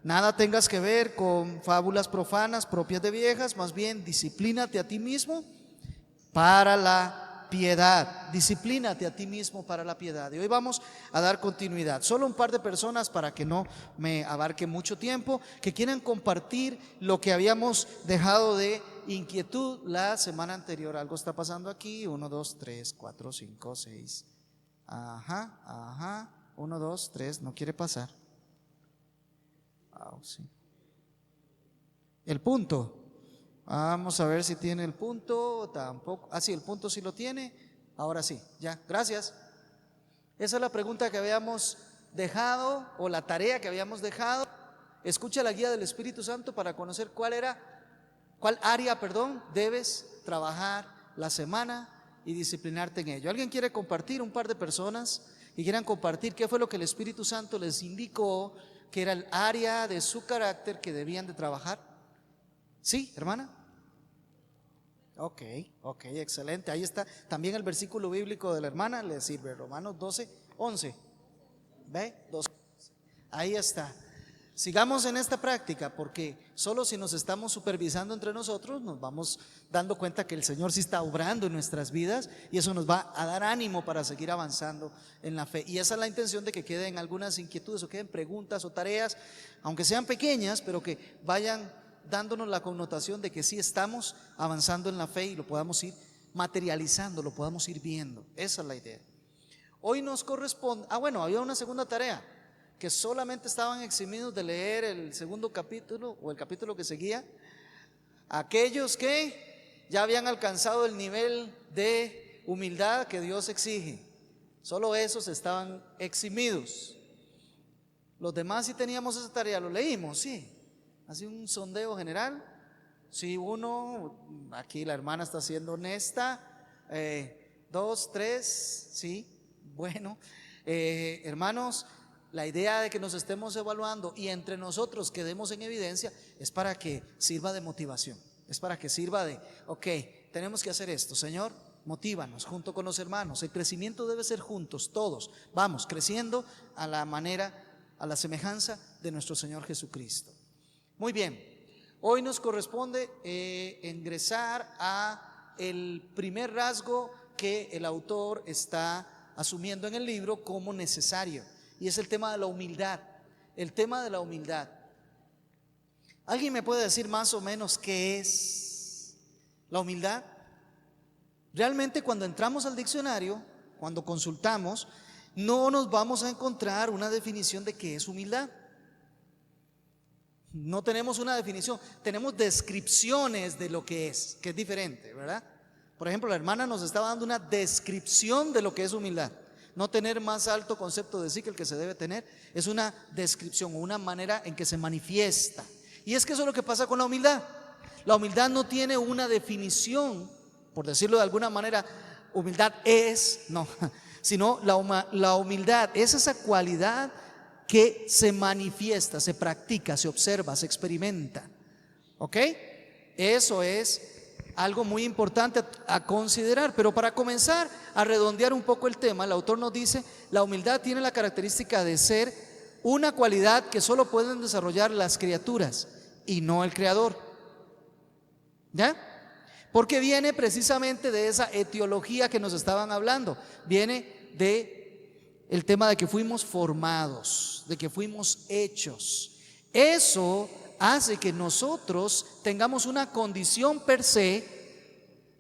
Nada tengas que ver con fábulas profanas propias de viejas, más bien disciplínate a ti mismo para la piedad. Disciplínate a ti mismo para la piedad. Y hoy vamos a dar continuidad. Solo un par de personas, para que no me abarque mucho tiempo, que quieran compartir lo que habíamos dejado de inquietud la semana anterior. Algo está pasando aquí. 1, 2, 3, 4, 5, 6. Ajá. 1, 2, 3. No quiere pasar. Sí. El punto. Vamos a ver si tiene el punto. Tampoco. Sí, el punto sí lo tiene. Ahora sí, ya, gracias. Esa es la pregunta que habíamos dejado, o la tarea que habíamos dejado. Escucha la guía del Espíritu Santo para conocer cuál área debes trabajar la semana y disciplinarte en ello. ¿Alguien quiere compartir? Un par de personas que quieran compartir qué fue lo que el Espíritu Santo les indicó que era el área de su carácter que debían de trabajar. ¿Sí, hermana? Ok, excelente. Ahí está también el versículo bíblico de la hermana, le sirve, Romanos 12, 11. ¿Ve? 12. Ahí está. Sigamos en esta práctica, porque solo si nos estamos supervisando entre nosotros nos vamos dando cuenta que el Señor sí está obrando en nuestras vidas, y eso nos va a dar ánimo para seguir avanzando en la fe. Y esa es la intención, de que queden algunas inquietudes o queden preguntas o tareas, aunque sean pequeñas, pero que vayan dándonos la connotación de que sí estamos avanzando en la fe y lo podamos ir materializando, lo podamos ir viendo. Esa es la idea. Hoy nos corresponde, había una segunda tarea, que solamente estaban eximidos de leer el segundo capítulo o el capítulo que seguía, aquellos que ya habían alcanzado el nivel de humildad que Dios exige. Solo esos estaban eximidos. Los demás sí teníamos esa tarea, lo leímos, sí. Así un sondeo general. Sí, uno, aquí la hermana está siendo honesta. 2, 3, sí, bueno. Hermanos, la idea de que nos estemos evaluando y entre nosotros quedemos en evidencia es para que sirva de motivación, es para que sirva de, tenemos que hacer esto, Señor, motívanos junto con los hermanos. El crecimiento debe ser juntos, todos vamos creciendo a la manera, a la semejanza de nuestro Señor Jesucristo. Muy bien, hoy nos corresponde ingresar a el primer rasgo que el autor está asumiendo en el libro como necesario, y es el tema de la humildad. El tema de la humildad. ¿Alguien me puede decir más o menos qué es la humildad? Realmente, cuando entramos al diccionario, cuando consultamos, no nos vamos a encontrar una definición de qué es humildad. No tenemos una definición, tenemos descripciones de lo que es diferente, ¿verdad? Por ejemplo, la hermana nos estaba dando una descripción de lo que es humildad. No tener más alto concepto de sí que el que se debe tener, es una descripción o una manera en que se manifiesta. Y es que eso es lo que pasa con la humildad. La humildad no tiene una definición, por decirlo de alguna manera. Humildad es, no, sino la humildad es esa cualidad que se manifiesta, se practica, se observa, se experimenta. ¿Ok? Eso es algo muy importante a considerar. Pero para comenzar a redondear un poco el tema, el autor nos dice: la humildad tiene la característica de ser una cualidad que solo pueden desarrollar las criaturas y no el Creador. ¿Ya? Porque viene precisamente de esa etiología que nos estaban hablando. Viene de el tema de que fuimos formados, de que fuimos hechos. Eso hace que nosotros tengamos una condición per se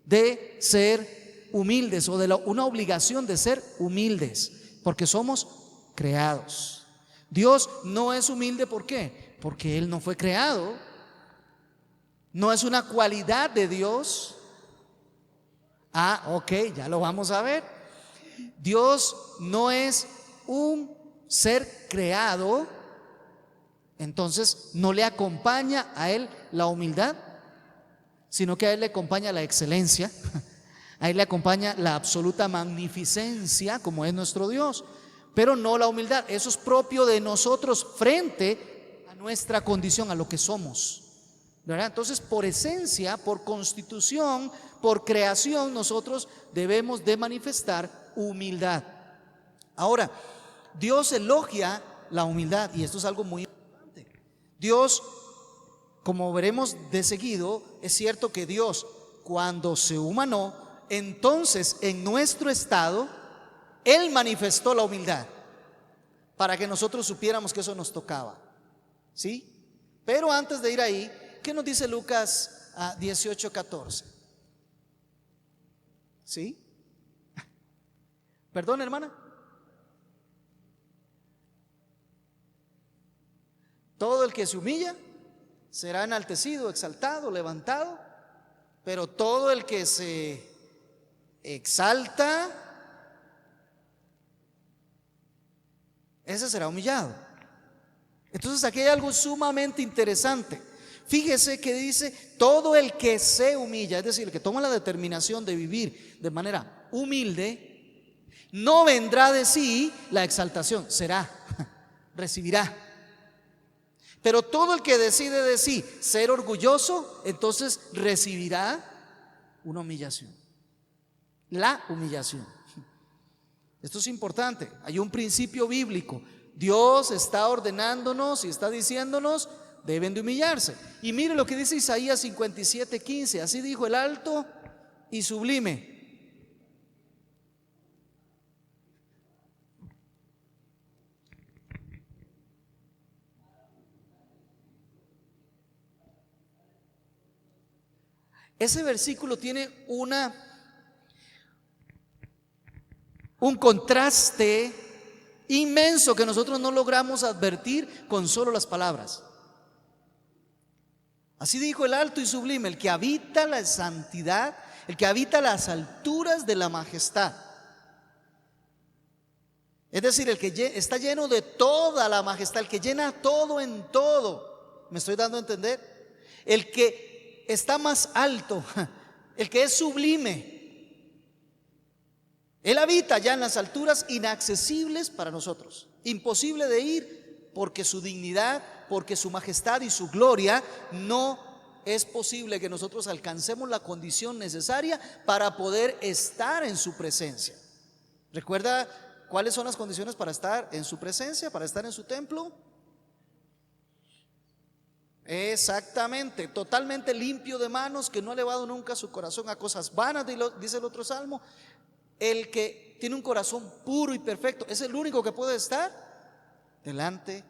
de ser humildes, o de una obligación de ser humildes, porque somos creados. Dios no es humilde, ¿por qué? Porque Él no fue creado. No es una cualidad de Dios. Ya lo vamos a ver. Dios no es un ser creado, entonces no le acompaña a Él la humildad, sino que a Él le acompaña la excelencia, a Él le acompaña la absoluta magnificencia, como es nuestro Dios, pero no la humildad. Eso es propio de nosotros frente a nuestra condición, a lo que somos, ¿verdad? Entonces, por esencia, por constitución, por creación, nosotros debemos de manifestar humildad. Ahora, Dios elogia la humildad, y esto es algo muy importante. Dios, como veremos de seguido, es cierto que Dios, cuando se humanó, entonces en nuestro estado, Él manifestó la humildad para que nosotros supiéramos que eso nos tocaba, ¿sí? Pero antes de ir ahí, ¿qué nos dice Lucas 18:14? ¿Sí? Perdón, hermana. Todo el que se humilla será enaltecido, exaltado, levantado, pero todo el que se exalta, ese será humillado. Entonces aquí hay algo sumamente interesante. Fíjese que dice, todo el que se humilla, es decir, el que toma la determinación de vivir de manera humilde, no vendrá de sí la exaltación, será, recibirá. Pero todo el que decide de sí ser orgulloso, entonces recibirá una humillación, la humillación. Esto es importante, hay un principio bíblico. Dios está ordenándonos y está diciéndonos, deben de humillarse. Y mire lo que dice Isaías 57:15, así dijo el alto y sublime. Ese versículo tiene un contraste inmenso que nosotros no logramos advertir con solo las palabras. Así dijo el alto y sublime, el que habita la santidad, el que habita las alturas de la majestad. Es decir, el que está lleno de toda la majestad, el que llena todo en todo. ¿Me estoy dando a entender? El que está más alto, el que es sublime. Él habita ya en las alturas inaccesibles para nosotros, imposible de ir, porque su dignidad, porque su majestad y su gloria no es posible que nosotros alcancemos la condición necesaria para poder estar en su presencia. ¿Recuerda cuáles son las condiciones para estar en su presencia, para estar en su templo? Exactamente, totalmente limpio de manos, que no ha elevado nunca su corazón a cosas vanas, dice el otro salmo. El que tiene un corazón puro y perfecto es el único que puede estar delante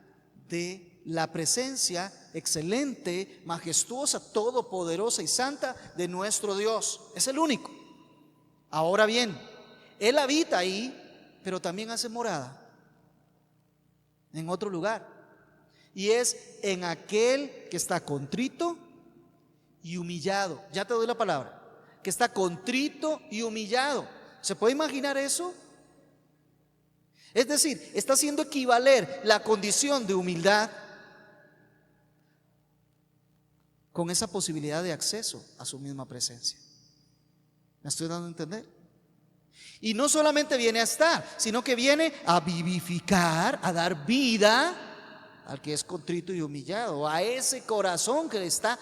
de la presencia excelente, majestuosa, todopoderosa y santa de nuestro Dios. Es el único. Ahora bien, Él habita ahí, pero también hace morada en otro lugar. Y es en aquel que está contrito y humillado. Ya te doy la palabra. Que está contrito y humillado. ¿Se puede imaginar eso? Es decir, está haciendo equivaler la condición de humildad con esa posibilidad de acceso a su misma presencia. ¿Me estoy dando a entender? Y no solamente viene a estar, sino que viene a vivificar, a dar vida al que es contrito y humillado, a ese corazón que le está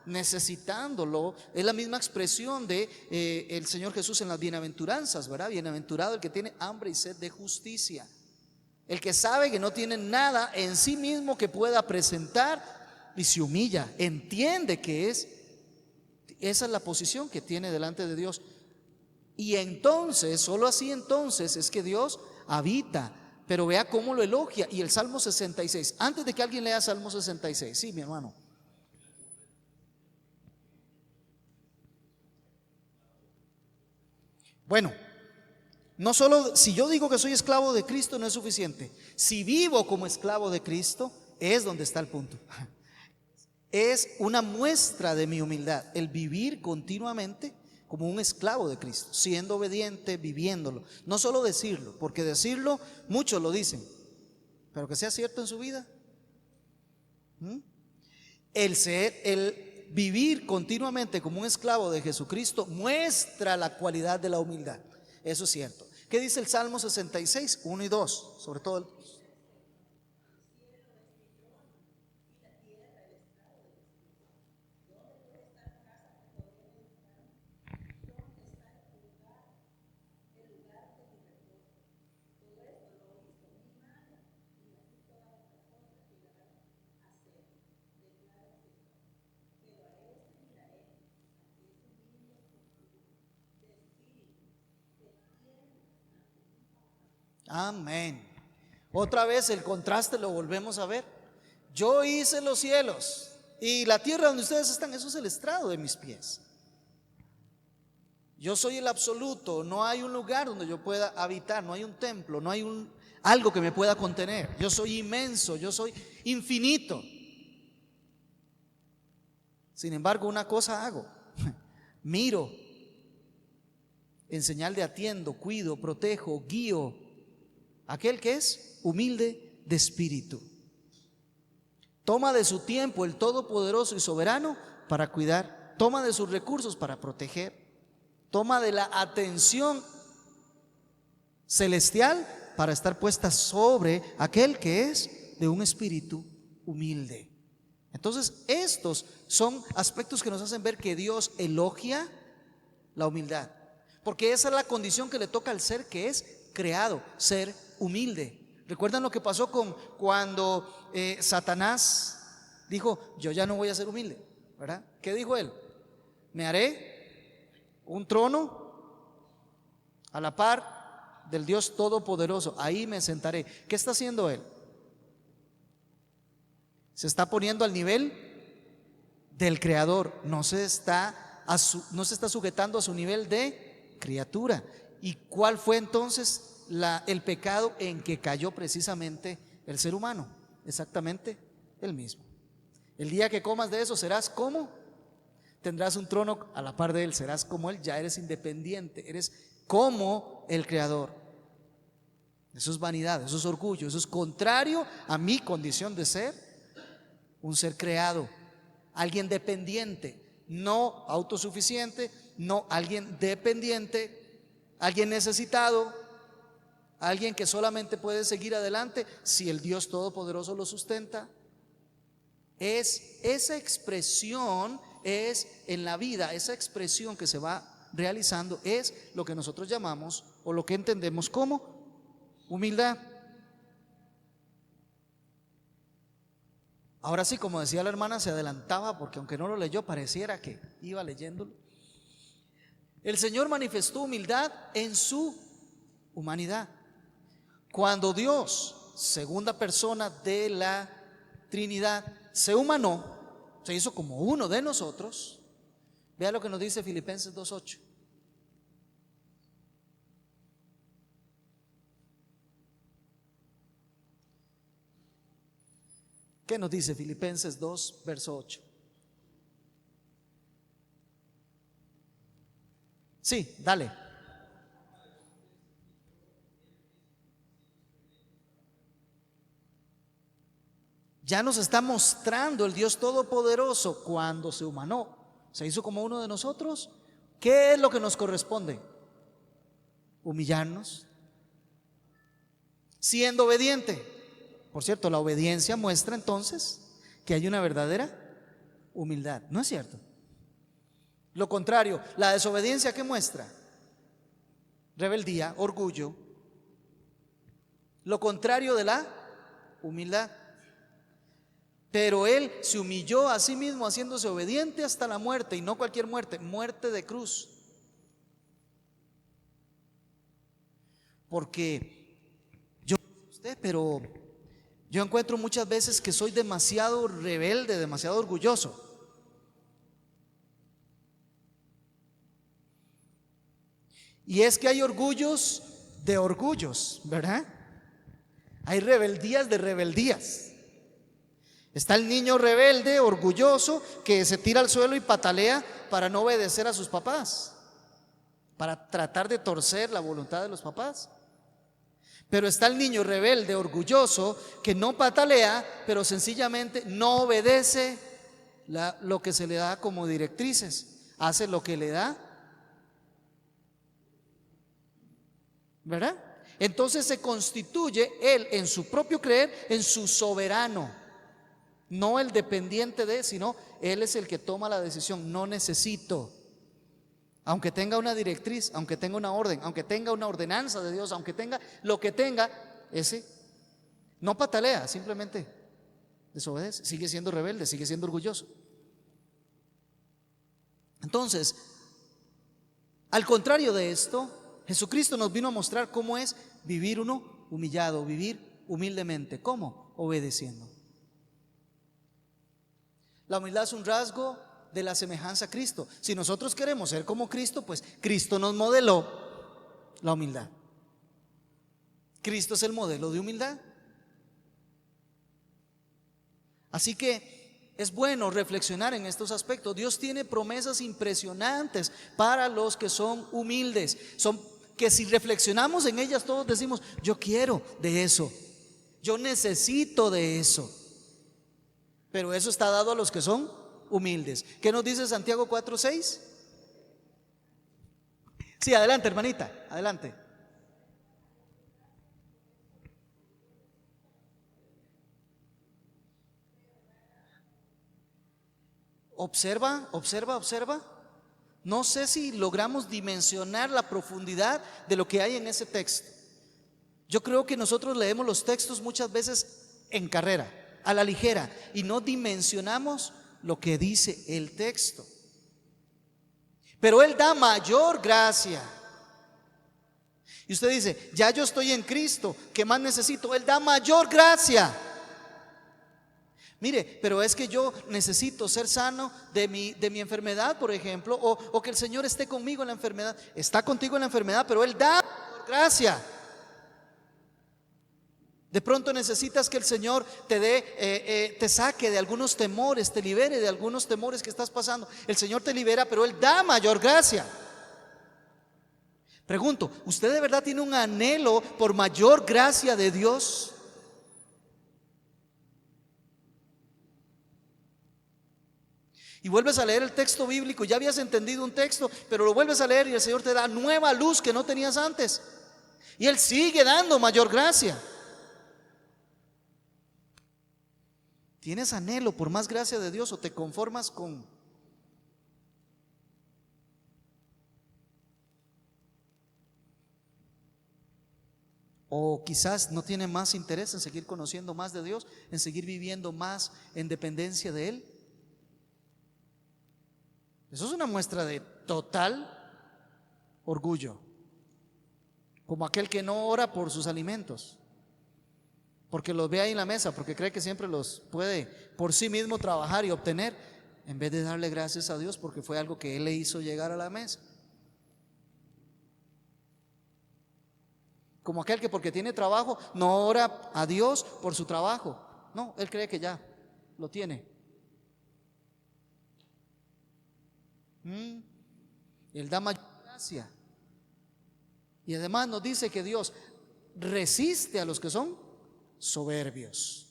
necesitándolo. Es la misma expresión de el Señor Jesús en las bienaventuranzas, ¿verdad? Bienaventurado el que tiene hambre y sed de justicia, el que sabe que no tiene nada en sí mismo que pueda presentar y se humilla, entiende que esa es la posición que tiene delante de Dios. Y entonces, solo así entonces es que Dios habita. Pero vea cómo lo elogia. Y el Salmo 66, antes de que alguien lea Salmo 66, sí, mi hermano. Bueno, no solo si yo digo que soy esclavo de Cristo no es suficiente. Si vivo como esclavo de Cristo, es donde está el punto. Es una muestra de mi humildad, el vivir continuamente como un esclavo de Cristo, siendo obediente, viviéndolo. No solo decirlo, porque decirlo muchos lo dicen, pero que sea cierto en su vida. El vivir continuamente como un esclavo de Jesucristo muestra la cualidad de la humildad. Eso es cierto. ¿Qué dice el Salmo 66, 1 y 2? Sobre todo el... Amén. Otra vez el contraste lo volvemos a ver. Yo hice los cielos y la tierra donde ustedes están, eso es el estrado de mis pies. Yo soy el absoluto, no hay un lugar donde yo pueda habitar, no hay un templo, no hay algo que me pueda contener. Yo soy inmenso, yo soy infinito. Sin embargo, una cosa hago: miro en señal de atiendo, cuido, protejo, guío a aquel que es humilde de espíritu. Toma de su tiempo el Todopoderoso y Soberano para cuidar, toma de sus recursos para proteger, toma de la atención celestial para estar puesta sobre aquel que es de un espíritu humilde. Entonces, estos son aspectos que nos hacen ver que Dios elogia la humildad, porque esa es la condición que le toca al ser que es creado, ser humilde. ¿Recuerdan lo que pasó cuando Satanás dijo: yo ya no voy a ser humilde, ¿verdad? ¿Qué dijo él? Me haré un trono a la par del Dios Todopoderoso, ahí me sentaré. ¿Qué está haciendo él? Se está poniendo al nivel del Creador, no se está sujetando a su nivel de criatura. ¿Y cuál fue entonces el pecado en que cayó precisamente el ser humano? Exactamente el mismo. El día que comas de eso serás como, tendrás un trono a la par de él, serás como él, ya eres independiente, eres como el Creador. Eso es vanidad, eso es orgullo, eso es contrario a mi condición de ser un ser creado, alguien dependiente, no autosuficiente, no alguien dependiente, alguien necesitado, alguien que solamente puede seguir adelante si el Dios Todopoderoso lo sustenta. Esa expresión es en la vida, esa expresión que se va realizando es lo que nosotros llamamos o lo que entendemos como humildad. Ahora sí, como decía la hermana, se adelantaba porque aunque no lo leyó, pareciera que iba leyéndolo. El Señor manifestó humildad en su humanidad. Cuando Dios, segunda persona de la Trinidad, se humanó, se hizo como uno de nosotros. Vea lo que nos dice Filipenses 2:8. ¿Qué nos dice Filipenses 2, verso 8? Sí, dale. Ya nos está mostrando el Dios Todopoderoso cuando se humanó, se hizo como uno de nosotros. ¿Qué es lo que nos corresponde? Humillarnos, siendo obediente. Por cierto, la obediencia muestra entonces que hay una verdadera humildad, ¿no es cierto? Lo contrario, la desobediencia, ¿qué muestra? Rebeldía, orgullo. Lo contrario de la humildad. Pero Él se humilló a sí mismo haciéndose obediente hasta la muerte, y no cualquier muerte, muerte de cruz. Porque yo no sé usted, pero yo encuentro muchas veces que soy demasiado rebelde, demasiado orgulloso. Y es que hay orgullos de orgullos, ¿verdad? Hay rebeldías de rebeldías. Está el niño rebelde, orgulloso, que se tira al suelo y patalea para no obedecer a sus papás, para tratar de torcer la voluntad de los papás. Pero está el niño rebelde, orgulloso, que no patalea, pero sencillamente no obedece lo que se le da como directrices, hace lo que le da, ¿verdad? Entonces se constituye él en su propio creer, en su soberano, no el dependiente de, sino él es el que toma la decisión. No necesito, aunque tenga una directriz, aunque tenga una orden, aunque tenga una ordenanza de Dios, aunque tenga lo que tenga, ese no patalea, simplemente desobedece, sigue siendo rebelde, sigue siendo orgulloso. Entonces, al contrario de esto, Jesucristo nos vino a mostrar cómo es vivir uno humillado, vivir humildemente. ¿Cómo? Obedeciendo. La humildad es un rasgo de la semejanza a Cristo. Si nosotros queremos ser como Cristo, pues Cristo nos modeló la humildad. Cristo es el modelo de humildad. Así que es bueno reflexionar en estos aspectos. Dios tiene promesas impresionantes para los que son humildes. Son que si reflexionamos en ellas todos decimos: yo quiero de eso, yo necesito de eso. Pero eso está dado a los que son humildes. ¿Qué nos dice Santiago 4:6? Sí, adelante, hermanita, adelante. Observa, observa, observa. No sé si logramos dimensionar la profundidad de lo que hay en ese texto. Yo creo que nosotros leemos los textos muchas veces en carrera, a la ligera, y no dimensionamos lo que dice el texto. Pero Él da mayor gracia. Y usted dice: ya yo estoy en Cristo, ¿qué más necesito? Él da mayor gracia. Mire, pero es que yo necesito ser sano de mi enfermedad, por ejemplo, o que el Señor esté conmigo en la enfermedad. Está contigo en la enfermedad, pero Él da mayor gracia. De pronto necesitas que el Señor te dé, te saque de algunos temores, te libere de algunos temores que estás pasando. El Señor te libera, pero Él da mayor gracia. Pregunto, ¿usted de verdad tiene un anhelo por mayor gracia de Dios? Y vuelves a leer el texto bíblico, ya habías entendido un texto, pero lo vuelves a leer y el Señor te da nueva luz que no tenías antes. Y Él sigue dando mayor gracia. ¿Tienes anhelo por más gracia de Dios o te conformas con? O quizás no tiene más interés en seguir conociendo más de Dios, en seguir viviendo más en dependencia de Él. Eso es una muestra de total orgullo, como aquel que no ora por sus alimentos, porque los ve ahí en la mesa, porque cree que siempre los puede por sí mismo trabajar y obtener, en vez de darle gracias a Dios porque fue algo que Él le hizo llegar a la mesa. Como aquel que porque tiene trabajo no ora a Dios por su trabajo. No, él cree que ya lo tiene. Él da mayor gracia. Y además nos dice que Dios resiste a los que son soberbios.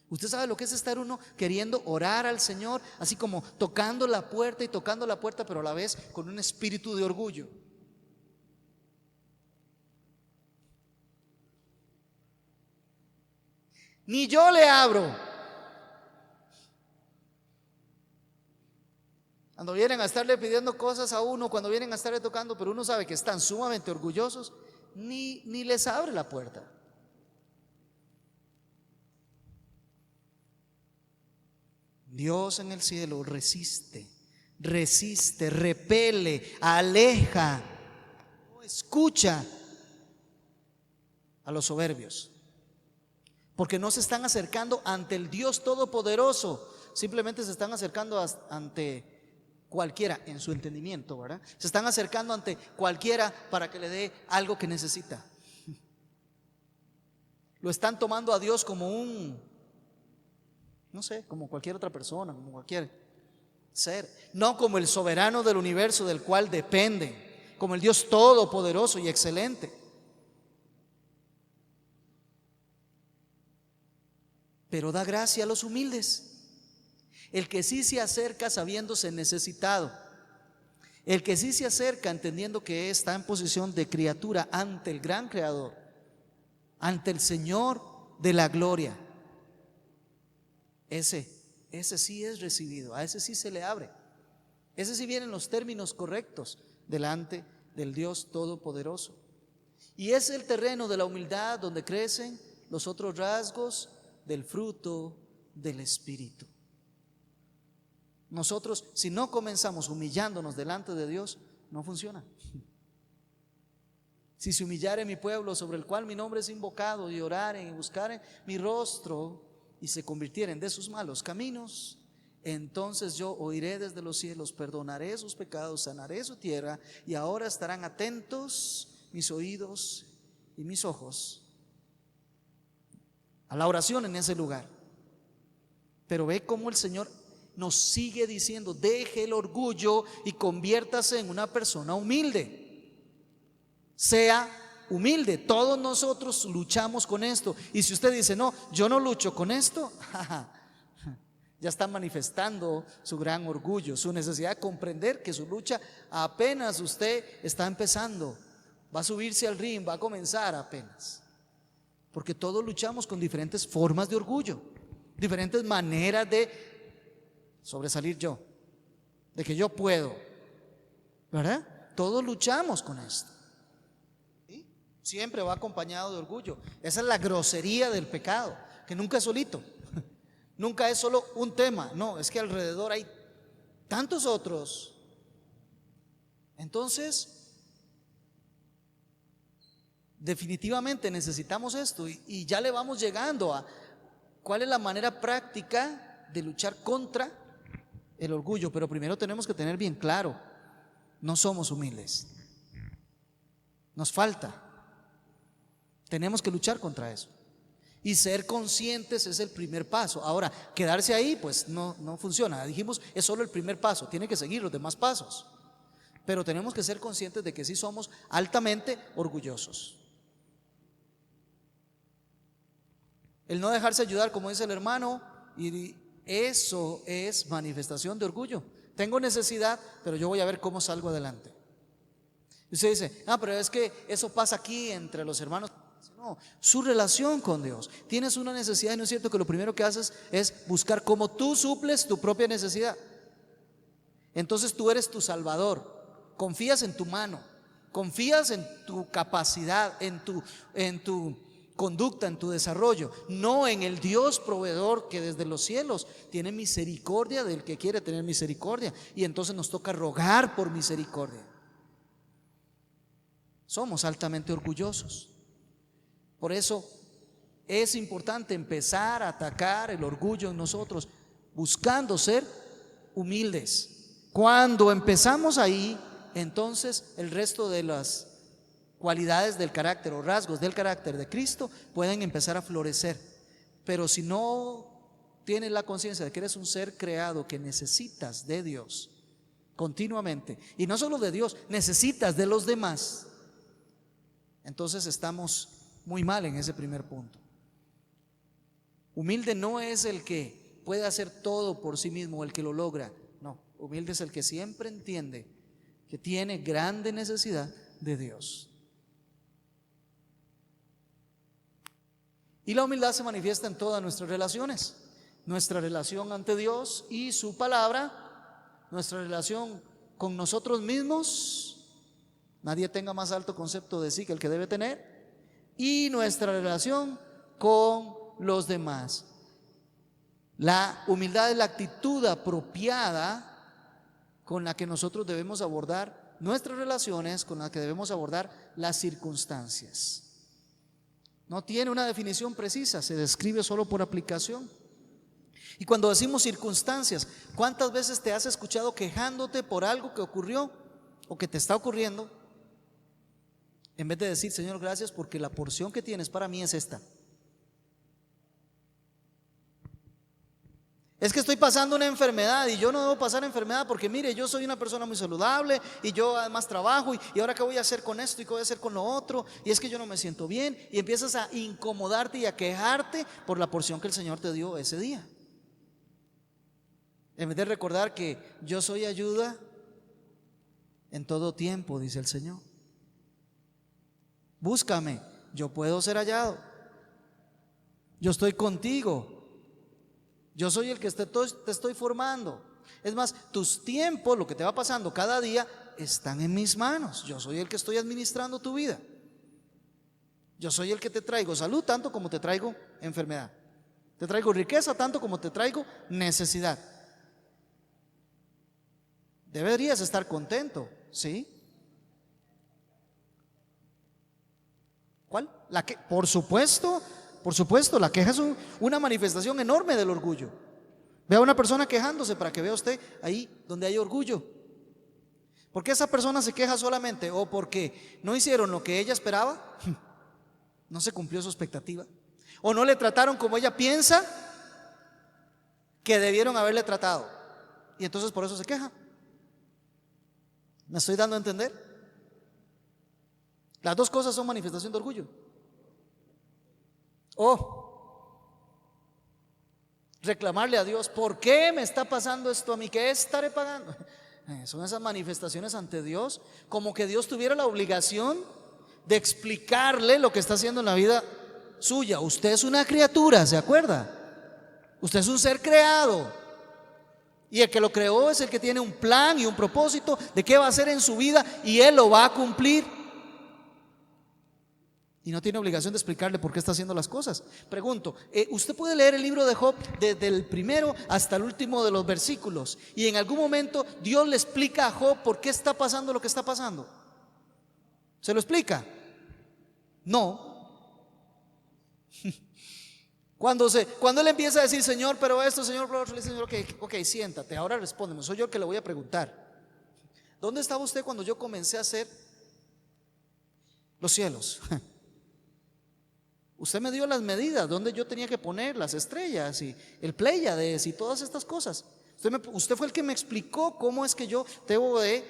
Usted sabe lo que es estar uno queriendo orar al Señor, así como tocando la puerta y tocando la puerta, pero a la vez con un espíritu de orgullo. Ni yo le abro. Cuando vienen a estarle pidiendo cosas a uno, cuando vienen a estarle tocando, pero uno sabe que están sumamente orgullosos, ni les abre la puerta. Dios en el cielo resiste, repele, aleja, no escucha a los soberbios, porque no se están acercando ante el Dios Todopoderoso, simplemente se están acercando ante cualquiera en su entendimiento, ¿verdad? Se están acercando ante cualquiera para que le dé algo que necesita. Lo están tomando a Dios como no sé, como cualquier otra persona, como cualquier ser, no como el soberano del universo del cual dependen, como el Dios todopoderoso y excelente. Pero da gracia a los humildes. El que sí se acerca sabiéndose necesitado, el que sí se acerca entendiendo que está en posición de criatura ante el gran Creador, ante el Señor de la gloria, ese sí es recibido, a ese sí se le abre, ese sí viene en los términos correctos delante del Dios Todopoderoso. Y es el terreno de la humildad donde crecen los otros rasgos del fruto del Espíritu. Nosotros, si no comenzamos humillándonos delante de Dios, no funciona. Si se humillare mi pueblo, sobre el cual mi nombre es invocado, y oraren y buscaren mi rostro, y se convirtieren de sus malos caminos, entonces yo oiré desde los cielos, perdonaré sus pecados, sanaré su tierra, y ahora estarán atentos mis oídos y mis ojos a la oración en ese lugar. Pero ve cómo el Señor nos sigue diciendo: deje el orgullo y conviértase en una persona humilde. Sea humilde. Todos nosotros luchamos con esto. Y si usted dice: no, yo no lucho con esto, ya está manifestando su gran orgullo, su necesidad de comprender que su lucha apenas usted está empezando. Va a subirse al ring, va a comenzar apenas. Porque todos luchamos con diferentes formas de orgullo, diferentes maneras de sobresalir yo, de que yo puedo, ¿verdad? Todos luchamos con esto. ¿Sí? Siempre va acompañado de orgullo. Esa es la grosería del pecado, que nunca es solito, nunca es solo un tema. No, es que alrededor hay tantos otros. Entonces, definitivamente necesitamos esto, y ya le vamos llegando a cuál es la manera práctica de luchar contra el orgullo. Pero primero tenemos que tener bien claro: no somos humildes, nos falta. Tenemos que luchar contra eso, y ser conscientes es el primer paso. Ahora, quedarse ahí pues no funciona. Dijimos, es solo el primer paso, tiene que seguir los demás pasos. Pero tenemos que ser conscientes de que sí somos altamente orgullosos. El no dejarse ayudar, como dice el hermano, y eso es manifestación de orgullo. Tengo necesidad, pero yo voy a ver cómo salgo adelante. Y usted dice: pero es que eso pasa aquí entre los hermanos. No, su relación con Dios. Tienes una necesidad, y no es cierto que lo primero que haces es buscar cómo tú suples tu propia necesidad. Entonces tú eres tu salvador, confías en tu mano, confías en tu capacidad, en tu conducta, en tu desarrollo, no en el Dios proveedor que desde los cielos tiene misericordia del que quiere tener misericordia. Y entonces nos toca rogar por misericordia. Somos altamente orgullosos. Por eso es importante empezar a atacar el orgullo en nosotros, buscando ser humildes. Cuando empezamos ahí, entonces el resto de las cualidades del carácter o rasgos del carácter de Cristo pueden empezar a florecer. Pero si no tienes la conciencia de que eres un ser creado, que necesitas de Dios continuamente, y no solo de Dios, necesitas de los demás, entonces estamos muy mal en ese primer punto. Humilde no es el que puede hacer todo por sí mismo, el que lo logra. No, humilde es el que siempre entiende que tiene grande necesidad de Dios. Y la humildad se manifiesta en todas nuestras relaciones: nuestra relación ante Dios y su palabra, nuestra relación con nosotros mismos, nadie tenga más alto concepto de sí que el que debe tener, y nuestra relación con los demás. La humildad es la actitud apropiada con la que nosotros debemos abordar nuestras relaciones, con la que debemos abordar las circunstancias. No tiene una definición precisa, se describe solo por aplicación. Y cuando decimos circunstancias, ¿cuántas veces te has escuchado quejándote por algo que ocurrió o que te está ocurriendo, en vez de decir: Señor, gracias porque la porción que tienes para mí es esta? Es que estoy pasando una enfermedad y yo no debo pasar enfermedad porque mire, yo soy una persona muy saludable y yo además trabajo y ahora qué voy a hacer con esto y qué voy a hacer con lo otro, y es que yo no me siento bien, y empiezas a incomodarte y a quejarte por la porción que el Señor te dio ese día, en vez de recordar que yo soy ayuda en todo tiempo, dice el Señor. Búscame, yo puedo ser hallado, yo estoy contigo. Yo soy el que te estoy formando. Es más, tus tiempos, lo que te va pasando cada día, están en mis manos. Yo soy el que estoy administrando tu vida. Yo soy el que te traigo salud tanto como te traigo enfermedad. Te traigo riqueza tanto como te traigo necesidad. Deberías estar contento, ¿sí? ¿Cuál? Por supuesto, la queja es una manifestación enorme del orgullo. Vea a una persona quejándose para que vea usted ahí donde hay orgullo. ¿Por qué esa persona se queja solamente? ¿O porque no hicieron lo que ella esperaba? ¿No se cumplió su expectativa? ¿O no le trataron como ella piensa que debieron haberle tratado? Y entonces por eso se queja. ¿Me estoy dando a entender? Las dos cosas son manifestación de orgullo. O reclamarle a Dios: ¿por qué me está pasando esto a mí? ¿Qué estaré pagando? Son esas manifestaciones ante Dios, como que Dios tuviera la obligación de explicarle lo que está haciendo en la vida suya. Usted es una criatura, ¿se acuerda? Usted es un ser creado, y el que lo creó es el que tiene un plan y un propósito de qué va a hacer en su vida, y Él lo va a cumplir. Y no tiene obligación de explicarle por qué está haciendo las cosas. Pregunto, usted puede leer el libro de Job desde el primero hasta el último de los versículos, y en algún momento Dios le explica a Job por qué está pasando lo que está pasando. ¿Se lo explica? No. Cuando él empieza a decir: Señor, pero esto, Señor, pero otro, le dice: Señor, ok, siéntate, ahora respóndeme, soy yo el que le voy a preguntar. ¿Dónde estaba usted cuando yo comencé a hacer los cielos? Usted me dio las medidas, donde yo tenía que poner las estrellas y el Pléyades y todas estas cosas. Usted fue el que me explicó cómo es que yo debo de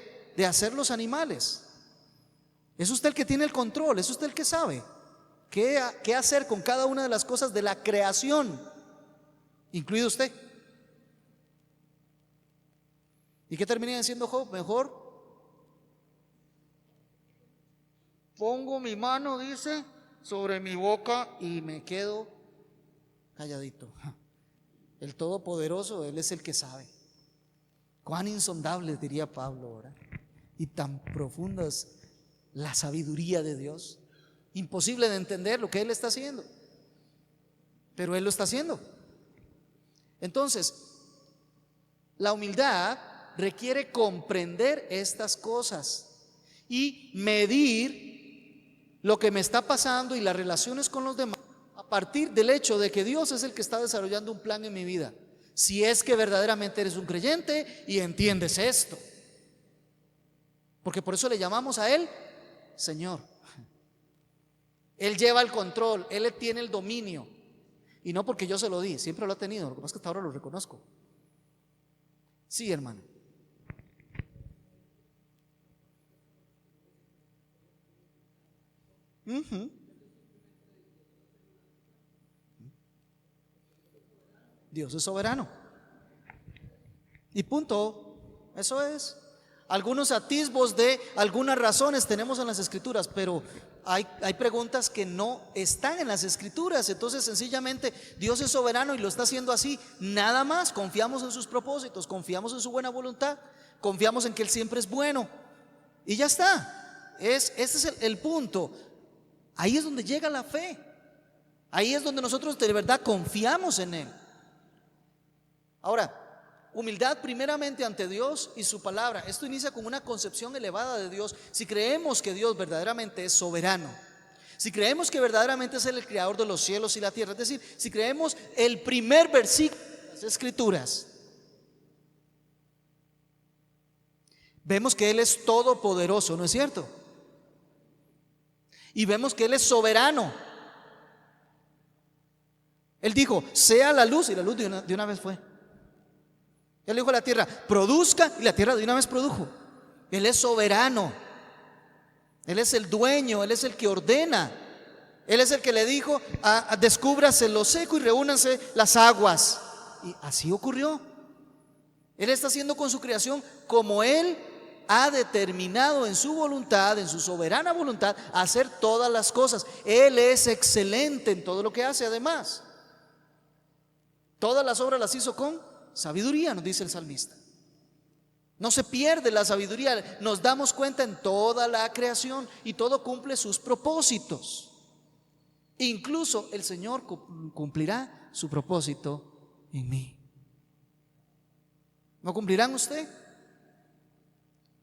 hacer los animales. Es usted el que tiene el control, es usted el que sabe qué hacer con cada una de las cosas de la creación, incluido usted. ¿Y qué termina diciendo Job? Mejor pongo mi mano, dice, sobre mi boca y me quedo calladito. El Todopoderoso, Él es el que sabe. Cuán insondable, diría Pablo ahora, y tan profunda es la sabiduría de Dios. Imposible de entender lo que Él está haciendo, pero Él lo está haciendo. Entonces, la humildad requiere comprender estas cosas y medir lo que me está pasando y las relaciones con los demás a partir del hecho de que Dios es el que está desarrollando un plan en mi vida. Si es que verdaderamente eres un creyente y entiendes esto, porque por eso le llamamos a Él Señor. Él lleva el control, Él tiene el dominio, y no porque yo se lo di, siempre lo ha tenido, lo que pasa es que hasta ahora lo reconozco. Sí, hermano. Dios es soberano. Y punto. Eso es. Algunos atisbos de algunas razones tenemos en las Escrituras, pero hay preguntas que no están en las Escrituras. Entonces sencillamente Dios es soberano y lo está haciendo así. Nada más. Confiamos en sus propósitos, confiamos en su buena voluntad, confiamos en que Él siempre es bueno, y ya está. Este es el punto. Ahí es donde llega la fe. Ahí es donde nosotros de verdad confiamos en Él. Ahora, humildad primeramente ante Dios y su palabra. Esto inicia con una concepción elevada de Dios. Si creemos que Dios verdaderamente es soberano, si creemos que verdaderamente es el creador de los cielos y la tierra, es decir, si creemos el primer versículo de las Escrituras, vemos que Él es todopoderoso, ¿no es cierto? Y vemos que Él es soberano. Él dijo: sea la luz, y la luz de una vez fue. Él dijo a la tierra: produzca, y la tierra de una vez produjo. Él es soberano. Él es el dueño, Él es el que ordena. Él es el que le dijo: descúbrase lo seco y reúnanse las aguas. Y así ocurrió. Él está haciendo con su creación como Él ha determinado en su voluntad, en su soberana voluntad, hacer todas las cosas. Él es excelente en todo lo que hace. Además, todas las obras las hizo con sabiduría, nos dice el salmista. No se pierde la sabiduría, nos damos cuenta en toda la creación, y todo cumple sus propósitos. Incluso el Señor cumplirá su propósito en mí. ¿No cumplirá en usted?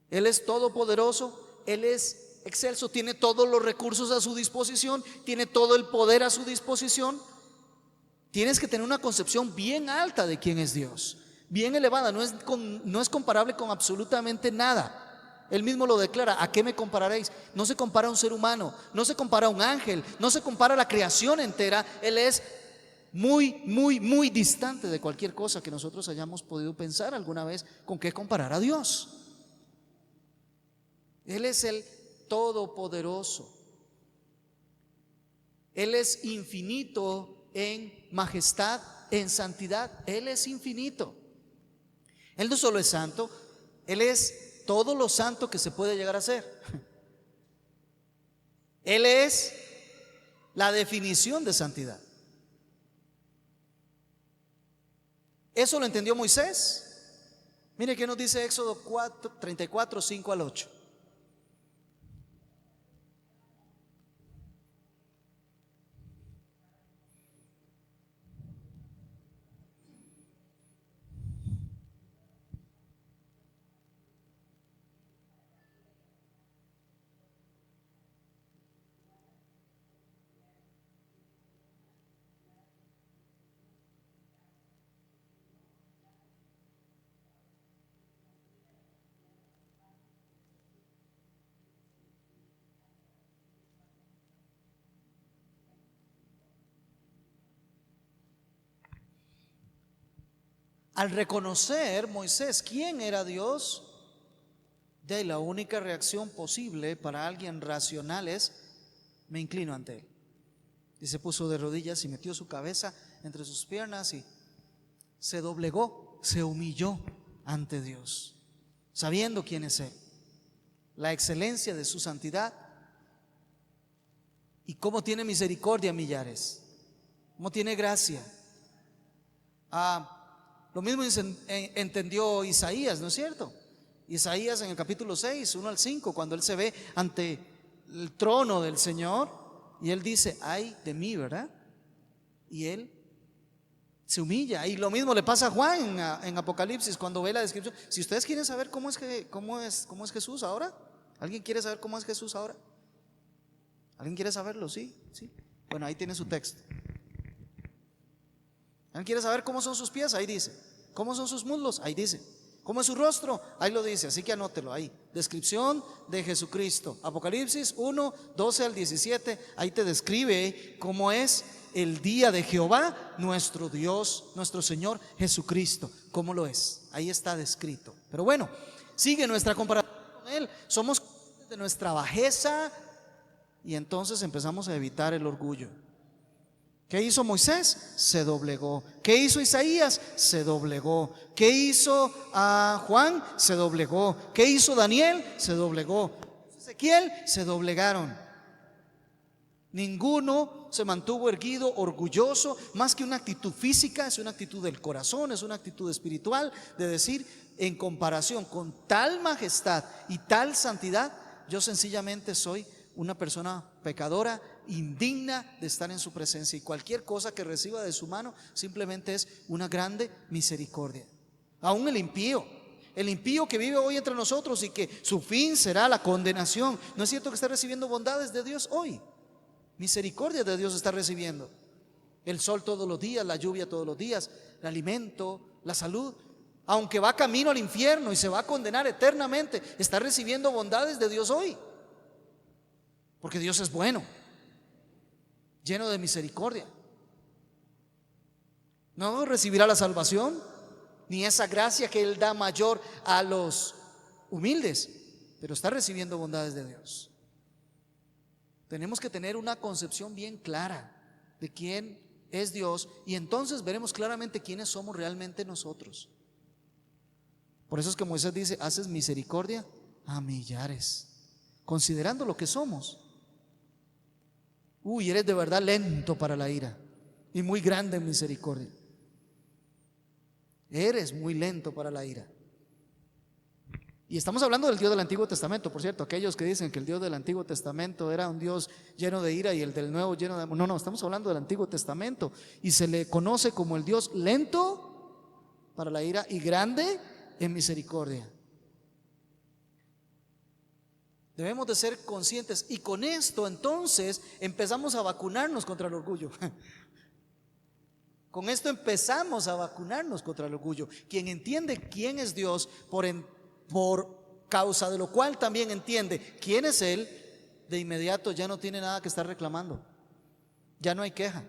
Él es todopoderoso, Él es excelso, tiene todos los recursos a su disposición, tiene todo el poder a su disposición. Tienes que tener una concepción bien alta de quién es Dios, bien elevada, no es comparable con absolutamente nada. Él mismo lo declara: ¿a qué me compararéis? No se compara a un ser humano, no se compara a un ángel, no se compara a la creación entera. Él es muy, muy, muy distante de cualquier cosa que nosotros hayamos podido pensar alguna vez con qué comparar a Dios. Él es el Todopoderoso. Él es infinito en majestad, en santidad. Él es infinito. Él no solo es santo, Él es todo lo santo que se puede llegar a ser. Él es la definición de santidad. Eso lo entendió Moisés. Mire qué nos dice Éxodo 34, 5 al 8. Al reconocer Moisés quién era Dios, de la única reacción posible para alguien racional es: me inclino ante Él. Y se puso de rodillas y metió su cabeza entre sus piernas y se doblegó, se humilló ante Dios, sabiendo quién es Él, la excelencia de su santidad y cómo tiene misericordia, millares, cómo tiene gracia. Lo mismo entendió Isaías, ¿no es cierto? Isaías en el capítulo 6, 1 al 5, cuando él se ve ante el trono del Señor y él dice: ay de mí, ¿verdad? Y él se humilla. Y lo mismo le pasa a Juan en Apocalipsis, cuando ve la descripción. Si ustedes quieren saber cómo es Jesús ahora, ¿alguien quiere saber cómo es Jesús ahora? ¿Alguien quiere saberlo? Sí. Bueno, ahí tiene su texto. ¿Alguien quiere saber cómo son sus pies? Ahí dice. ¿Cómo son sus muslos? Ahí dice. ¿Cómo es su rostro? Ahí lo dice, así que anótelo ahí. Descripción de Jesucristo. Apocalipsis 1, 12 al 17. Ahí te describe cómo es el día de Jehová, nuestro Dios, nuestro Señor Jesucristo. ¿Cómo lo es? Ahí está descrito. Pero bueno, sigue nuestra comparación con Él. Somos conscientes de nuestra bajeza y entonces empezamos a evitar el orgullo. ¿Qué hizo Moisés? Se doblegó. ¿Qué hizo Isaías? Se doblegó. ¿Qué hizo Juan? Se doblegó. ¿Qué hizo Daniel? Se doblegó. Ezequiel, se doblegaron. Ninguno se mantuvo erguido, orgulloso, más que una actitud física. Es una actitud del corazón, es una actitud espiritual de decir: en comparación con tal majestad y tal santidad, yo sencillamente soy una persona pecadora, indigna de estar en su presencia, y cualquier cosa que reciba de su mano simplemente es una grande misericordia. Aún el impío que vive hoy entre nosotros y que su fin será la condenación, ¿no es cierto que está recibiendo bondades de Dios hoy? Misericordia de Dios está recibiendo. El sol todos los días, la lluvia todos los días, el alimento, la salud. Aunque va camino al infierno y se va a condenar eternamente, está recibiendo bondades de Dios hoy. Porque Dios es bueno, lleno de misericordia. No recibirá la salvación ni esa gracia que Él da mayor a los humildes, pero está recibiendo bondades de Dios. Tenemos que tener una concepción bien clara de quién es Dios, y entonces veremos claramente quiénes somos realmente nosotros. Por eso es que Moisés dice: haces misericordia a millares, considerando lo que somos. Eres de verdad lento para la ira y muy grande en misericordia. Eres muy lento para la ira. Y estamos hablando del Dios del Antiguo Testamento, por cierto. Aquellos que dicen que el Dios del Antiguo Testamento era un Dios lleno de ira y el del Nuevo lleno de amor. No, estamos hablando del Antiguo Testamento, y se le conoce como el Dios lento para la ira y grande en misericordia. Debemos de ser conscientes, y con esto entonces empezamos a vacunarnos contra el orgullo. Con esto empezamos a vacunarnos contra el orgullo. Quien entiende quién es Dios, por causa de lo cual también entiende quién es Él, de inmediato ya no tiene nada que estar reclamando. Ya no hay queja.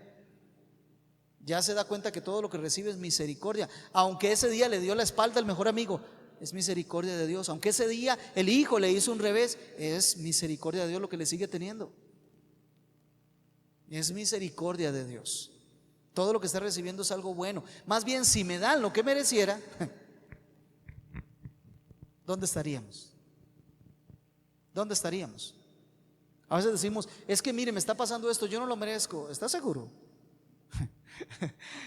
Ya se da cuenta que todo lo que recibe es misericordia. Aunque ese día le dio la espalda al mejor amigo, es misericordia de Dios. Aunque ese día el hijo le hizo un revés, es misericordia de Dios lo que le sigue teniendo. Es misericordia de Dios. Todo lo que está recibiendo es algo bueno. Más bien, si me dan lo que mereciera, ¿dónde estaríamos? ¿Dónde estaríamos? A veces decimos, es que mire, me está pasando esto, yo no lo merezco. ¿Estás seguro?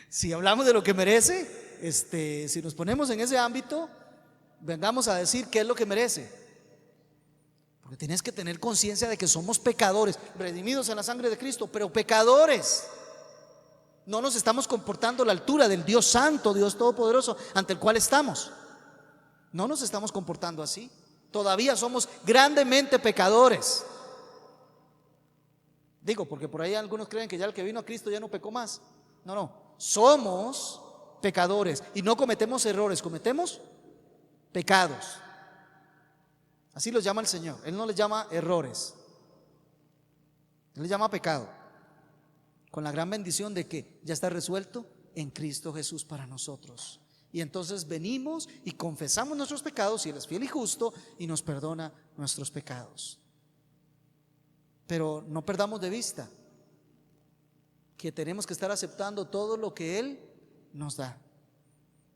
Si hablamos de lo que merece, si nos ponemos en ese ámbito, vengamos a decir qué es lo que merece. Porque tienes que tener conciencia de que somos pecadores, redimidos en la sangre de Cristo, pero pecadores. No nos estamos comportando a la altura del Dios Santo, Dios Todopoderoso, ante el cual estamos. No nos estamos comportando así. Todavía somos grandemente pecadores. Digo, porque por ahí algunos creen que ya el que vino a Cristo ya no pecó más. No, somos pecadores y no cometemos errores, cometemos pecados. Así los llama el Señor. Él no les llama errores, Él les llama pecado, con la gran bendición de que ya está resuelto en Cristo Jesús para nosotros. Y entonces venimos y confesamos nuestros pecados, y Él es fiel y justo y nos perdona nuestros pecados. Pero no perdamos de vista que tenemos que estar aceptando todo lo que Él nos da.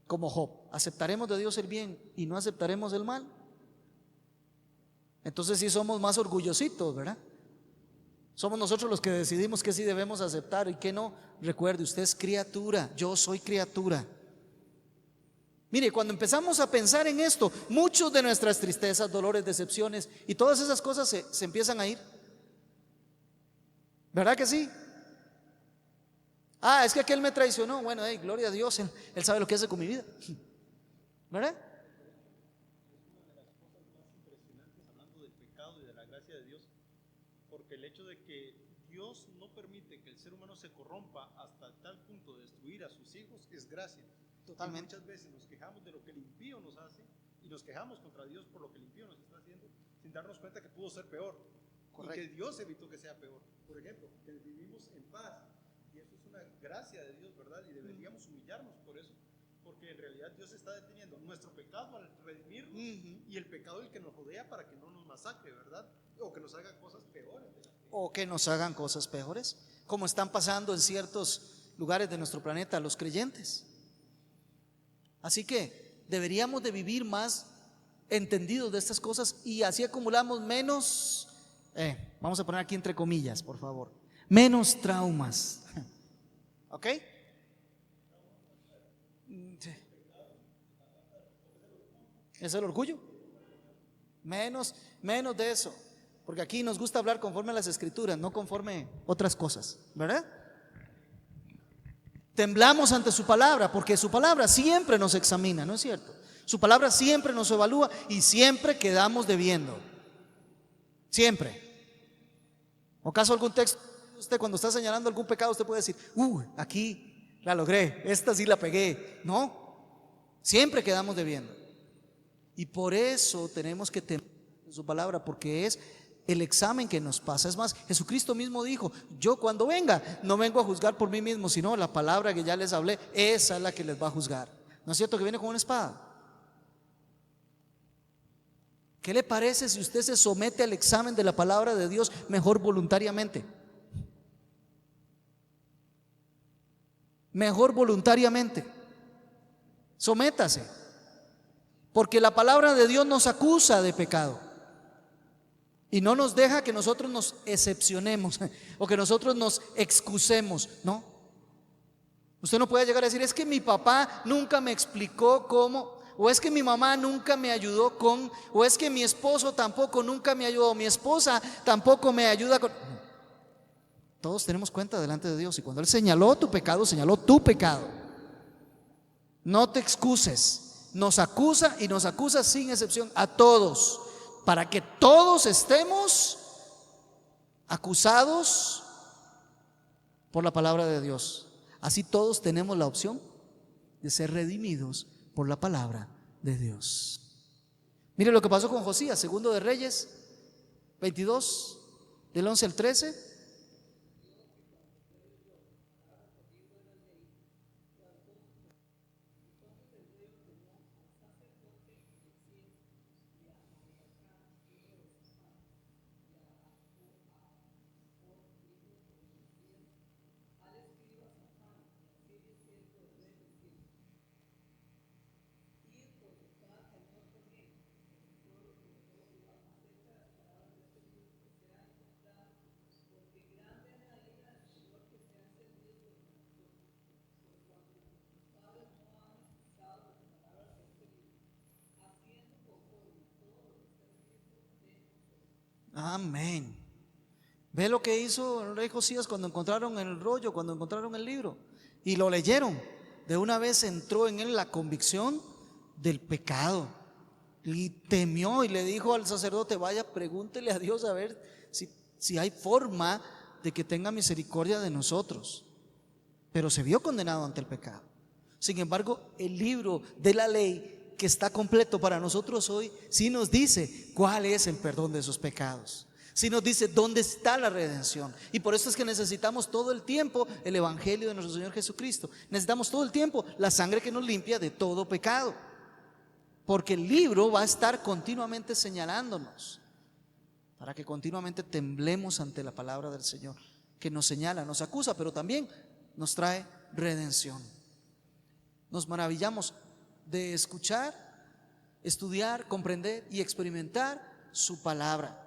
Como Job, ¿aceptaremos de Dios el bien y no aceptaremos el mal? Entonces sí somos más orgullositos, ¿verdad? Somos nosotros los que decidimos qué sí debemos aceptar y qué no. Recuerde, usted es criatura, yo soy criatura. Mire, cuando empezamos a pensar en esto, muchos de nuestras tristezas, dolores, decepciones y todas esas cosas se empiezan a ir. ¿Verdad que sí? Es que aquel me traicionó. Bueno, gloria a Dios, él sabe lo que hace con mi vida. ¿Verdad? Hablando del pecado y de la gracia de Dios, porque el hecho de que Dios no permite que el ser humano se corrompa hasta tal punto de destruir a sus hijos es gracia. Totalmente. Y muchas veces nos quejamos de lo que el impío nos hace y nos quejamos contra Dios por lo que el impío nos está haciendo, sin darnos cuenta que pudo ser peor. Correcto. Y que Dios evitó que sea peor. Por ejemplo, que vivimos en paz, y eso es una gracia de Dios, ¿verdad? Y deberíamos humillarnos por eso, porque en realidad Dios está deteniendo nuestro pecado al redimirnos, y el pecado del que nos rodea para que no nos masacre, ¿verdad? O que nos haga cosas peores. O que nos hagan cosas peores, como están pasando en ciertos lugares de nuestro planeta los creyentes. Así que deberíamos de vivir más entendidos de estas cosas, y así acumulamos menos, vamos a poner aquí entre comillas, por favor, menos traumas. ¿Ok? ¿Es el orgullo? Menos de eso, porque aquí nos gusta hablar conforme a las escrituras, no conforme otras cosas, ¿verdad? Temblamos ante su palabra, porque su palabra siempre nos examina, ¿no es cierto? Su palabra siempre nos evalúa y siempre quedamos debiendo. Siempre. ¿O acaso algún texto, usted cuando está señalando algún pecado, usted puede decir, aquí la logré, esta sí la pegué? No, siempre quedamos debiendo. Y por eso tenemos que temer su palabra, porque es el examen que nos pasa. Es más, Jesucristo mismo dijo, yo cuando venga no vengo a juzgar por mí mismo, sino la palabra que ya les hablé, esa es la que les va a juzgar. ¿No es cierto que viene con una espada? ¿Qué le parece si usted se somete al examen de la palabra de Dios mejor voluntariamente? Mejor voluntariamente. Sométase, porque la palabra de Dios nos acusa de pecado y no nos deja que nosotros nos excepcionemos o que nosotros nos excusemos. No. Usted no puede llegar a decir, es que mi papá nunca me explicó cómo, o es que mi mamá nunca me ayudó con, o es que mi esposo tampoco nunca me ayudó, mi esposa tampoco me ayuda con. Todos tenemos cuenta delante de Dios, y cuando Él señaló tu pecado, señaló tu pecado. No te excuses. Nos acusa, y nos acusa sin excepción a todos. para que todos estemos acusados por la palabra de Dios. Así todos tenemos la opción de ser redimidos por la palabra de Dios. Mire lo que pasó con Josías, segundo de Reyes 22, del 11 al 13. Amén. Ve lo que hizo el rey Josías cuando encontraron el rollo, cuando encontraron el libro y lo leyeron. De una vez entró en él la convicción del pecado y temió y le dijo al sacerdote: vaya, pregúntele a Dios a ver si hay forma de que tenga misericordia de nosotros. Pero se vio condenado ante el pecado. Sin embargo, el libro de la ley, que está completo para nosotros hoy, sí nos dice cuál es el perdón de esos pecados, sí nos dice dónde está la redención. Y por eso es que necesitamos todo el tiempo el evangelio de nuestro Señor Jesucristo. Necesitamos todo el tiempo la sangre que nos limpia de todo pecado, porque el libro va a estar continuamente señalándonos, para que continuamente temblemos ante la palabra del Señor, que nos señala, nos acusa, pero también nos trae redención. Nos maravillamos de escuchar, estudiar, comprender y experimentar su palabra.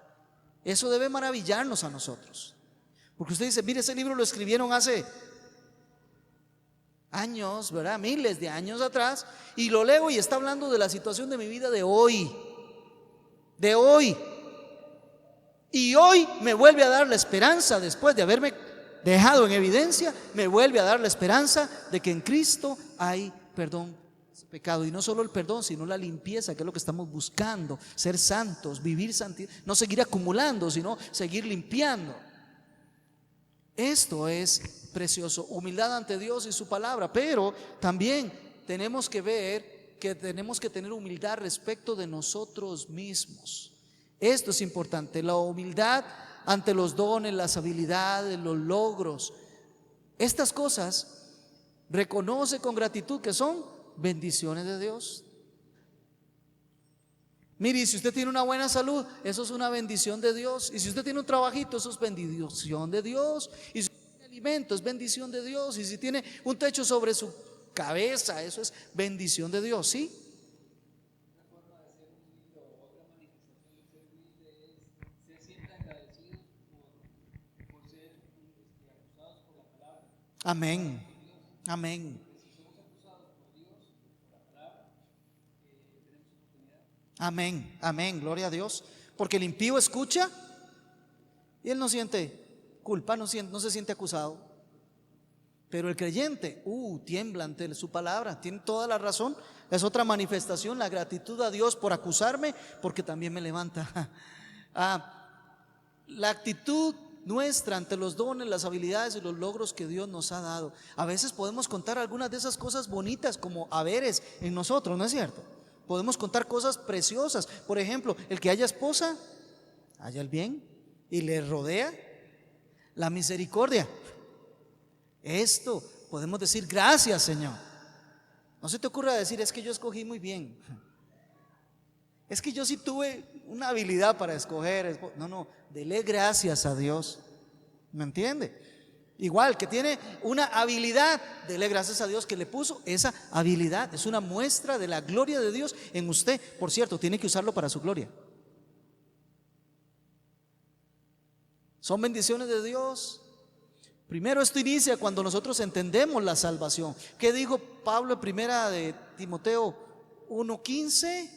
Eso debe maravillarnos a nosotros, porque usted dice: mire, ese libro lo escribieron hace años, ¿verdad? Miles de años atrás, y lo leo y está hablando de la situación de mi vida de hoy, y hoy me vuelve a dar la esperanza, después de haberme dejado en evidencia, me vuelve a dar la esperanza de que en Cristo hay perdón pecado, y no solo el perdón, sino la limpieza, que es lo que estamos buscando: ser santos, vivir santidad, no seguir acumulando, sino seguir limpiando. Esto es precioso, humildad ante Dios y su palabra. Pero también tenemos que ver que tenemos que tener humildad respecto de nosotros mismos. Esto es importante, la humildad ante los dones, las habilidades, los logros. Estas cosas reconoce con gratitud que son bendiciones de Dios. Mire, si usted tiene una buena salud, eso es una bendición de Dios. Y si usted tiene un trabajito, eso es bendición de Dios. Y si tiene alimento, es bendición de Dios. Y si tiene un techo sobre su cabeza, eso es bendición de Dios, ¿sí? Amén, amén. Amén, amén, gloria a Dios. Porque el impío escucha y él no siente culpa, no se siente acusado. Pero el creyente, tiembla ante su palabra. Tiene toda la razón. Es otra manifestación, la gratitud a Dios por acusarme, porque también me levanta. La actitud nuestra ante los dones, las habilidades y los logros que Dios nos ha dado. A veces podemos contar algunas de esas cosas bonitas como haberes en nosotros, ¿no es cierto? Podemos contar cosas preciosas. Por ejemplo, el que haya esposa, haya el bien y le rodea la misericordia. Esto podemos decir: gracias, Señor. No se te ocurra decir: es que yo escogí muy bien, es que yo sí tuve una habilidad para escoger. No, dele gracias a Dios. ¿Me entiende? Igual que tiene una habilidad, dele gracias a Dios que le puso esa habilidad. Es una muestra de la gloria de Dios en usted. Por cierto, tiene que usarlo para su gloria. Son bendiciones de Dios. Primero, esto inicia cuando nosotros entendemos la salvación. ¿Qué dijo Pablo en primera de Timoteo 1:15?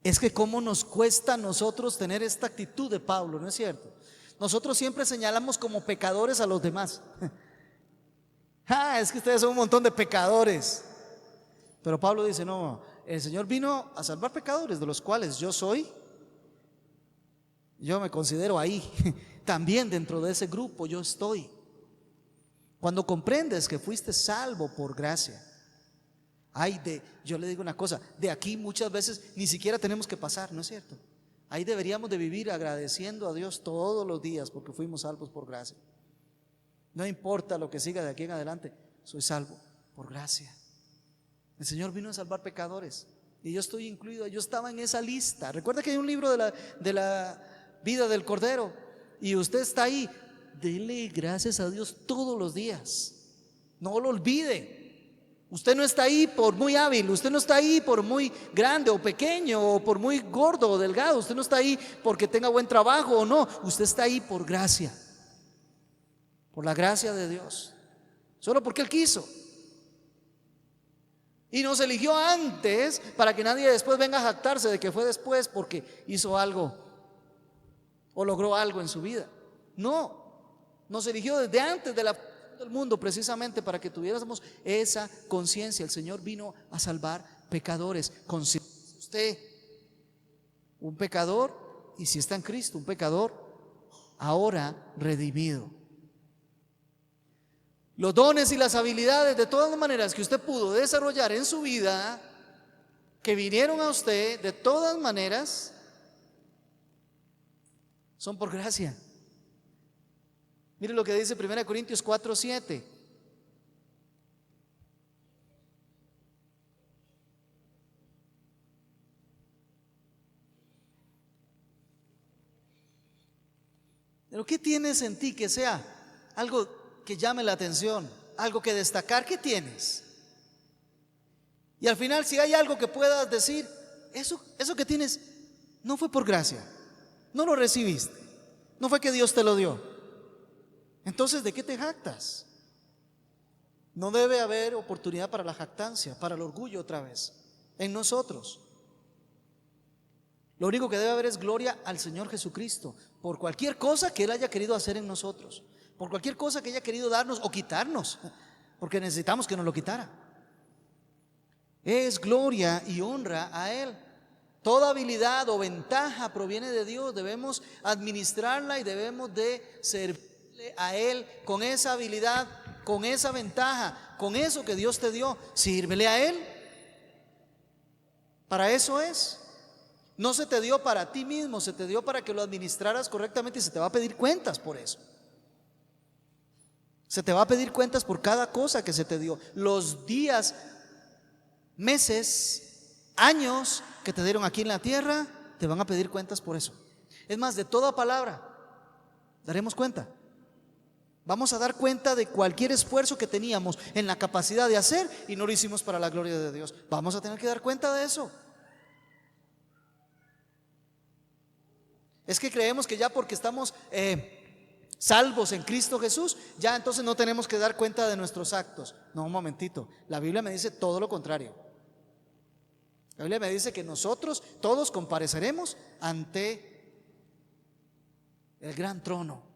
Es que cómo nos cuesta a nosotros tener esta actitud de Pablo, ¿no es cierto? Nosotros siempre señalamos como pecadores a los demás. Es que ustedes son un montón de pecadores. Pero Pablo dice, no, el Señor vino a salvar pecadores, de los cuales yo me considero ahí. También dentro de ese grupo yo estoy. Cuando comprendes que fuiste salvo por gracia, yo le digo una cosa, de aquí muchas veces ni siquiera tenemos que pasar, ¿no es cierto? Ahí deberíamos de vivir agradeciendo a Dios todos los días porque fuimos salvos por gracia. No importa lo que siga de aquí en adelante, soy salvo por gracia. El Señor vino a salvar pecadores y yo estoy incluido, yo estaba en esa lista. Recuerda que hay un libro de la vida del Cordero y usted está ahí. Dele gracias a Dios todos los días, no lo olvide. Usted no está ahí por muy hábil, usted no está ahí por muy grande o pequeño o por muy gordo o delgado, usted no está ahí porque tenga buen trabajo o no, usted está ahí por gracia, por la gracia de Dios, solo porque Él quiso. Y nos eligió antes para que nadie después venga a jactarse de que fue después porque hizo algo o logró algo en su vida. No, nos eligió desde antes del mundo precisamente para que tuviéramos esa conciencia. El Señor vino a salvar pecadores. Considere usted un pecador, y si está en Cristo, un pecador ahora redimido. Los dones y las habilidades de todas maneras que usted pudo desarrollar en su vida, que vinieron a usted de todas maneras, son por gracia. Mire lo que dice 1 Corintios 4:7. Pero ¿qué tienes en ti que sea algo que llame la atención, algo que destacar? ¿Qué tienes? Y al final, si hay algo que puedas decir, eso que tienes no fue por gracia, no lo recibiste, no fue que Dios te lo dio. Entonces, ¿de qué te jactas? No debe haber oportunidad para la jactancia, para el orgullo otra vez, en nosotros. Lo único que debe haber es gloria al Señor Jesucristo, por cualquier cosa que Él haya querido hacer en nosotros, por cualquier cosa que haya querido darnos o quitarnos, porque necesitamos que nos lo quitara. Es gloria y honra a Él. Toda habilidad o ventaja proviene de Dios, debemos administrarla y debemos de servirle a Él con esa habilidad, con esa ventaja, con eso que Dios te dio. Sírvele a Él. Para eso es. No se te dio para ti mismo, se te dio para que lo administraras correctamente y se te va a pedir cuentas por eso. Se te va a pedir cuentas por cada cosa que se te dio. Los días, meses, años que te dieron aquí en la tierra, te van a pedir cuentas por eso. Es más, de toda palabra daremos cuenta. Vamos a dar cuenta de cualquier esfuerzo que teníamos en la capacidad de hacer y no lo hicimos para la gloria de Dios. Vamos a tener que dar cuenta de eso. Es que creemos que ya porque estamos salvos en Cristo Jesús, ya entonces no tenemos que dar cuenta de nuestros actos. No, un momentito, la Biblia me dice todo lo contrario. La Biblia me dice que nosotros todos compareceremos ante el gran trono.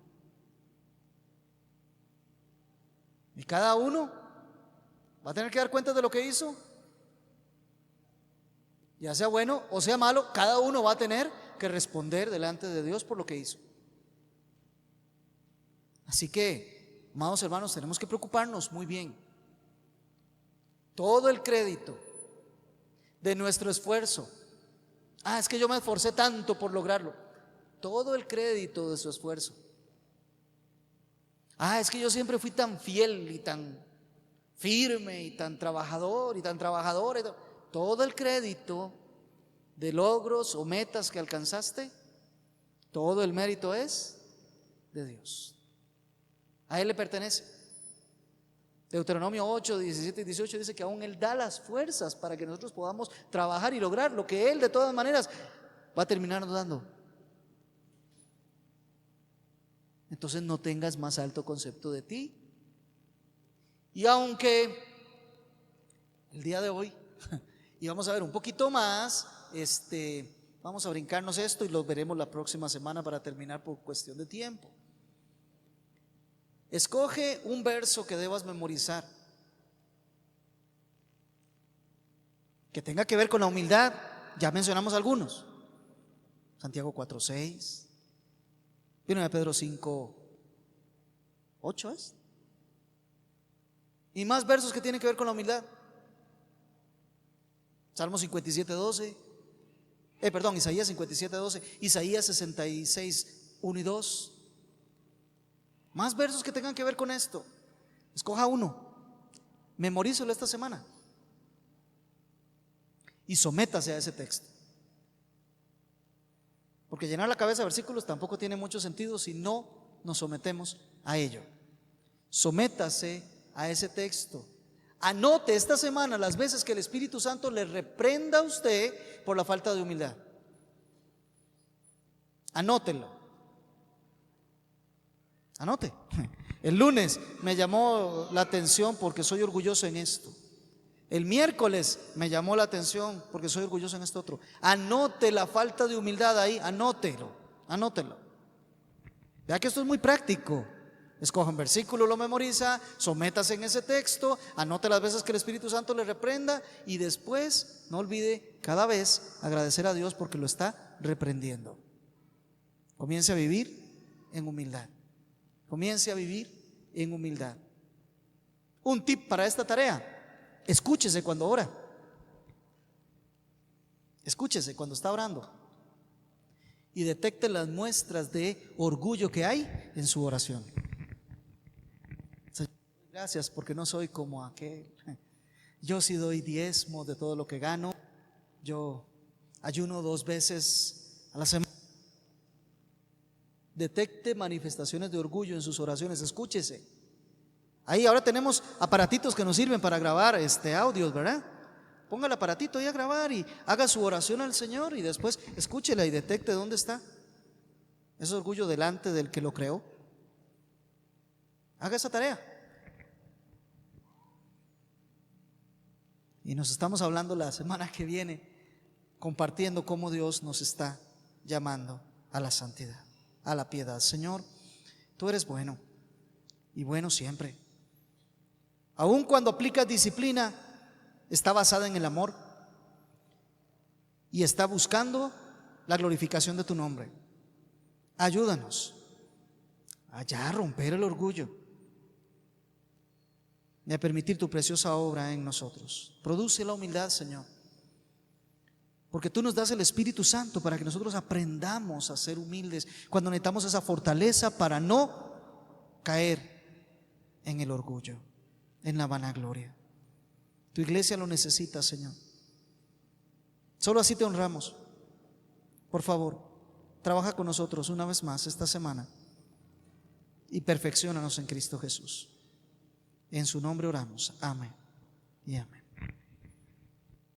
Y cada uno va a tener que dar cuenta de lo que hizo. Ya sea bueno o sea malo, cada uno va a tener que responder delante de Dios por lo que hizo. Así que, amados hermanos, tenemos que preocuparnos muy bien. Todo el crédito de nuestro esfuerzo, es que yo me esforcé tanto por lograrlo. Todo el crédito de su esfuerzo. Es que yo siempre fui tan fiel y tan firme y tan trabajador y tan trabajadora. Todo el crédito de logros o metas que alcanzaste, todo el mérito es de Dios. A Él le pertenece. Deuteronomio 8, 17 y 18 dice que aún Él da las fuerzas para que nosotros podamos trabajar y lograr lo que Él de todas maneras va a terminar dando. Entonces no tengas más alto concepto de ti. Y aunque el día de hoy, y vamos a ver un poquito más, Vamos a brincarnos esto y lo veremos la próxima semana para terminar por cuestión de tiempo. Escoge un verso que debas memorizar, que tenga que ver con la humildad. Ya mencionamos algunos. Santiago 4:6, 1 Pedro 5:8 es. Y más versos que tienen que ver con la humildad. Salmo 57:12. Isaías 57:12, Isaías 66:1 y 2. Más versos que tengan que ver con esto. Escoja uno, memorízalo esta semana y sométase a ese texto. Porque llenar la cabeza de versículos tampoco tiene mucho sentido si no nos sometemos a ello. Sométase a ese texto. Anote esta semana las veces que el Espíritu Santo le reprenda a usted por la falta de humildad. Anótelo. Anote. El lunes me llamó la atención porque soy orgulloso en esto. El miércoles me llamó la atención porque soy orgulloso en esto otro. Anote la falta de humildad ahí, anótelo. Vea que esto es muy práctico. Escoja un versículo, lo memoriza, sométase en ese texto, anote las veces que el Espíritu Santo le reprenda y después no olvide cada vez agradecer a Dios porque lo está reprendiendo. Comience a vivir en humildad. Comience a vivir en humildad. Un tip para esta tarea: escúchese cuando ora. Escúchese cuando está orando y detecte las muestras de orgullo que hay en su oración. Señor, gracias porque no soy como aquel. Yo sí doy diezmo de todo lo que gano. Yo ayuno 2 veces a la semana. Detecte manifestaciones de orgullo en sus oraciones. Escúchese. Ahí ahora tenemos aparatitos que nos sirven para grabar audios, ¿verdad? Ponga el aparatito ahí a grabar y haga su oración al Señor y después escúchela y detecte dónde está ese orgullo delante del que lo creó. Haga esa tarea. Y nos estamos hablando la semana que viene, compartiendo cómo Dios nos está llamando a la santidad, a la piedad. Señor, tú eres bueno y bueno siempre. Aun cuando aplicas disciplina, está basada en el amor y está buscando la glorificación de tu nombre. Ayúdanos a ya romper el orgullo y a permitir tu preciosa obra en nosotros. Produce la humildad, Señor, porque tú nos das el Espíritu Santo para que nosotros aprendamos a ser humildes cuando necesitamos esa fortaleza para no caer en el orgullo, en la vanagloria. Tu iglesia lo necesita, Señor. Solo así te honramos. Por favor, trabaja con nosotros una vez más esta semana y perfecciónanos en Cristo Jesús. En su nombre oramos. Amén y amén.